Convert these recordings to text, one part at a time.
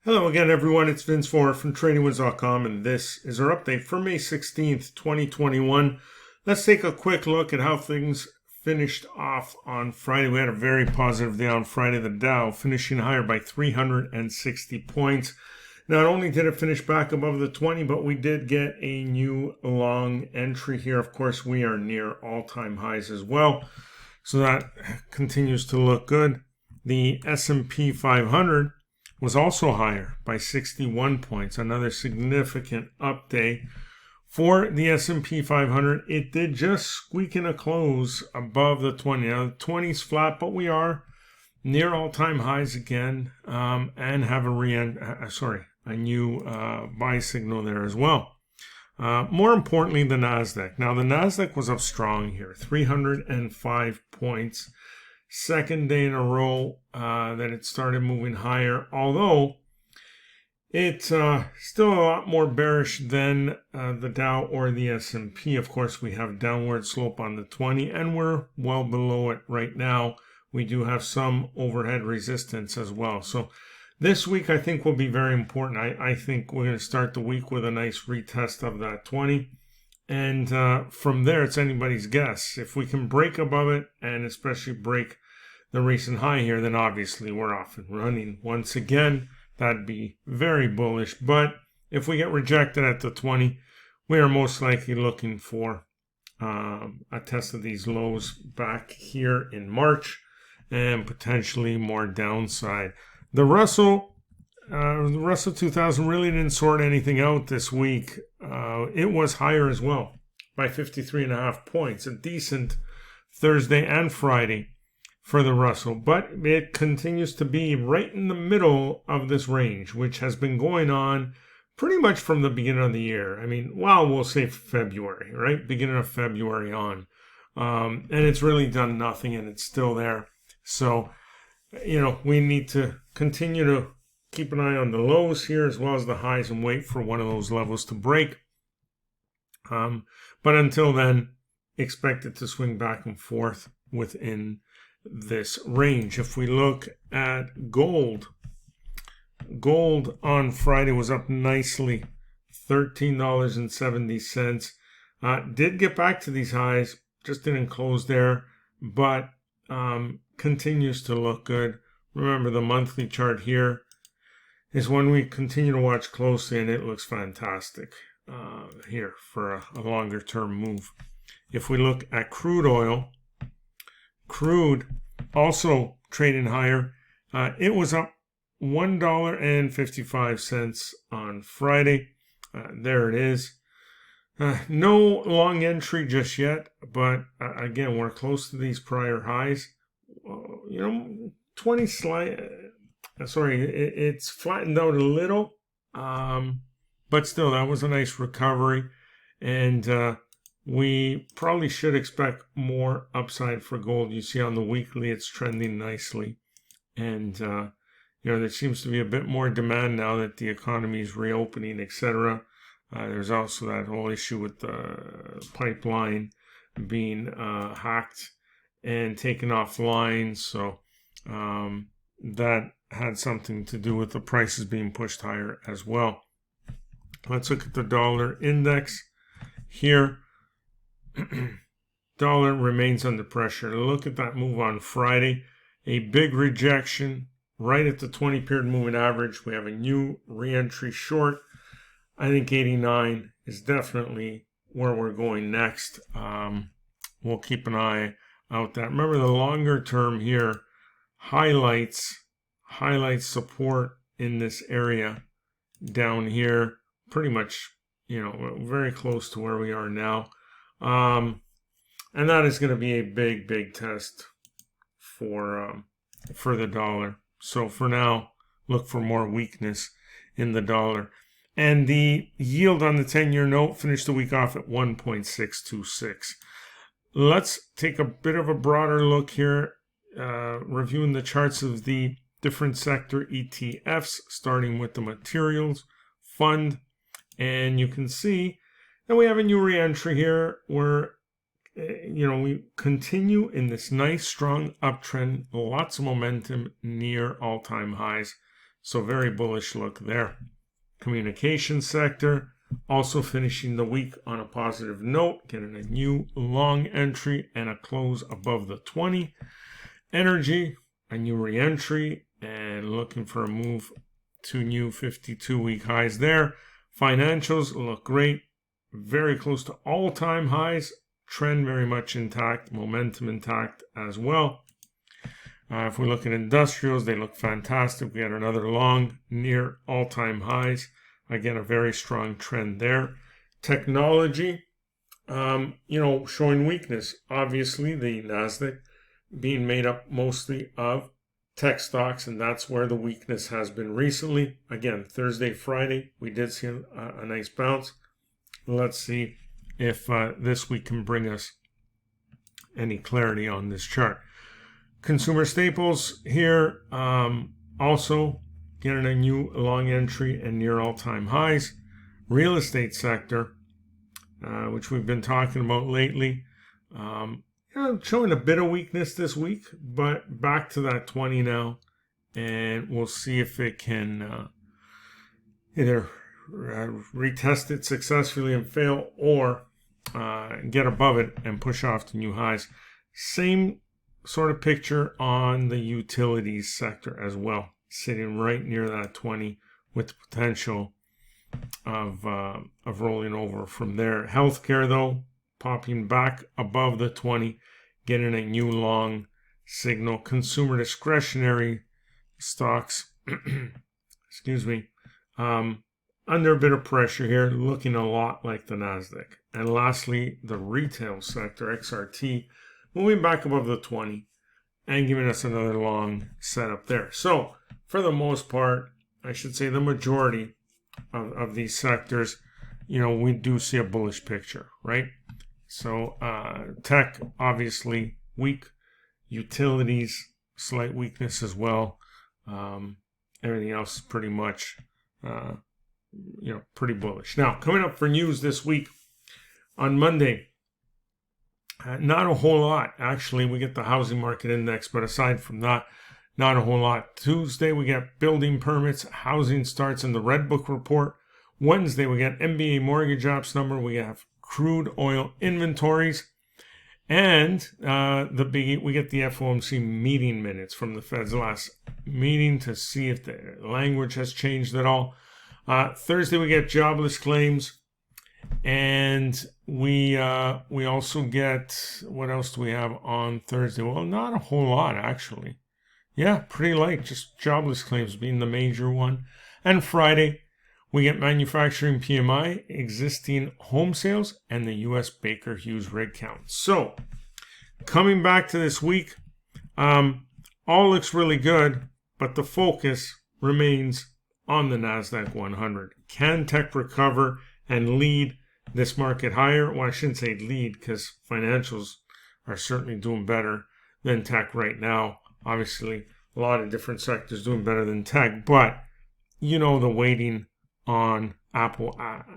Hello again, everyone. It's Vince Four from TradingWinds.com, and this is our update for May 16th, 2021. Let's take a quick look at how things finished off on Friday. We had a very positive day on Friday. The Dow finishing higher by 360 points. Not only did it finish back above the 20, but we did get a new long entry here. Of course, we are near all-time highs as well, so that continues to look good. The S&P 500 was also higher by 61 points, another significant up day for the S&P 500. It did just squeak in a close above the 20. Now, the 20 is flat, but we are near all-time highs again, and have a new buy signal there as well. More importantly, the NASDAQ. Now, the NASDAQ was up strong here, 305 points. Second day in a row that it started moving higher, although it's still a lot more bearish than the Dow or the S&P. Of course, we have downward slope on the 20, and we're well below it right now. We do have some overhead resistance as well. So this week, I think, will be very important. I think we're going to start the week with a nice retest of that 20. And from there, it's anybody's guess. If we can break above it, and especially break the recent high here, then obviously we're off and running once again. That'd be very bullish. But if we get rejected at the 20, we are most likely looking for a test of these lows back here in March and potentially more downside. The Russell 2000 really didn't sort anything out this week. It was higher as well by 53.5 points. A decent Thursday and Friday for the Russell, but it continues to be right in the middle of this range, which has been going on pretty much from the beginning of the year. I mean, well, we'll say February, right? Beginning of February on. And it's really done nothing, and it's still there. So, we need to continue to keep an eye on the lows here as well as the highs and wait for one of those levels to break. But until then, expect it to swing back and forth within this range. If we look at gold on Friday was up nicely, $13.70. Did get back to these highs, just didn't close there, but continues to look good. Remember, the monthly chart here is one we continue to watch closely, and it looks fantastic here for a longer term move. If we look at crude oil, crude also trading higher. It was up $1.55 on Friday. There it is. No long entry just yet, but again, we're close to these prior highs. 20 it's flattened out a little, but still, that was a nice recovery, and we probably should expect more upside for gold. You see on the weekly, it's trending nicely. And, there seems to be a bit more demand now that the economy is reopening, etc. There's also that whole issue with the pipeline being hacked and taken offline. So that had something to do with the prices being pushed higher as well. Let's look at the dollar index here. Dollar remains under pressure. Look at that move on Friday. A big rejection right at the 20 period moving average. We have a new re-entry short. I think 89 is definitely where we're going next. We'll keep an eye out that. Remember, the longer term here highlights support in this area down here, pretty much, very close to where we are now. And that is going to be a big test for the dollar. So for now, look for more weakness in the dollar. And the yield on the 10-year note finished the week off at 1.626. Let's take a bit of a broader look here, reviewing the charts of the different sector ETFs, starting with the materials fund. And you can see that we have a new re-entry here where, we continue in this nice, strong uptrend, lots of momentum near all-time highs. So very bullish look there. Communication sector also finishing the week on a positive note, getting a new long entry and a close above the 20. Energy, a new re-entry and looking for a move to new 52-week highs there. Financials look great, very close to all-time highs. Trend very much intact, momentum intact as well. If we look at industrials, they look fantastic. We had another long near all-time highs. Again, a very strong trend there. Technology, showing weakness. Obviously, the NASDAQ being made up mostly of tech stocks, and that's where the weakness has been recently. Again, Thursday, Friday, we did see a nice bounce. Let's see if this week can bring us any clarity on this chart. Consumer staples here, also getting a new long entry and near all-time highs. Real estate sector, which we've been talking about lately, showing a bit of weakness this week, but back to that 20 now, and we'll see if it can either retest it successfully and fail, or get above it and push off to new highs. Same sort of picture on the utilities sector as well, sitting right near that 20 with the potential of rolling over from there. Healthcare, though, popping back above the 20, getting a new long signal. Consumer discretionary stocks, excuse me, under a bit of pressure here, looking a lot like the NASDAQ. And lastly, the retail sector, XRT, moving back above the 20 and giving us another long setup there. So for the most part, I should say the majority of these sectors, we do see a bullish picture, right? So tech, obviously weak. Utilities, slight weakness as well. Everything else is pretty much, pretty bullish. Now, coming up for news this week, on Monday, not a whole lot. Actually, we get the housing market index, but aside from that, not a whole lot. Tuesday, we get building permits, housing starts, and the Red Book report. Wednesday, we get NBA mortgage ops number. We have crude oil inventories. And the biggie, we get the FOMC meeting minutes from the Fed's last meeting to see if the language has changed at all. Thursday, we get jobless claims. And we also get, what else do we have on Thursday? Well, not a whole lot, actually. Yeah, pretty light, just jobless claims being the major one. And Friday, we get manufacturing PMI, existing home sales, and the U.S. Baker Hughes rig count. So, coming back to this week, all looks really good, but the focus remains on the NASDAQ 100. Can tech recover and lead this market higher? Well, I shouldn't say lead, because financials are certainly doing better than tech right now. Obviously, a lot of different sectors doing better than tech, but the weighting on Apple,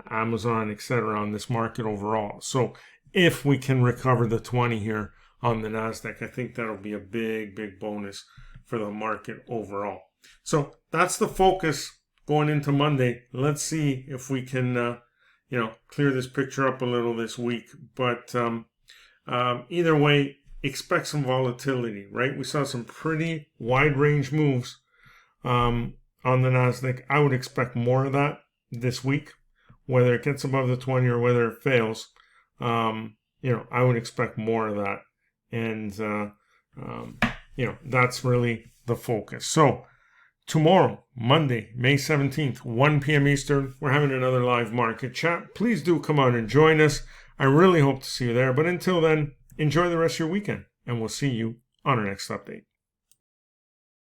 Amazon, etc. on this market overall. So if we can recover the 20 here on the NASDAQ, I think that'll be a big, big bonus for the market overall. So that's the focus going into Monday. Let's see if we can clear this picture up a little this week. But either way, expect some volatility, right? We saw some pretty wide range moves on the NASDAQ. I would expect more of that this week, whether it gets above the 20 or whether it fails. I would expect more of that. And, that's really the focus. So tomorrow, Monday, May 17th, 1 p.m. Eastern, we're having another live market chat. Please do come out and join us. I really hope to see you there. But until then, enjoy the rest of your weekend, and we'll see you on our next update.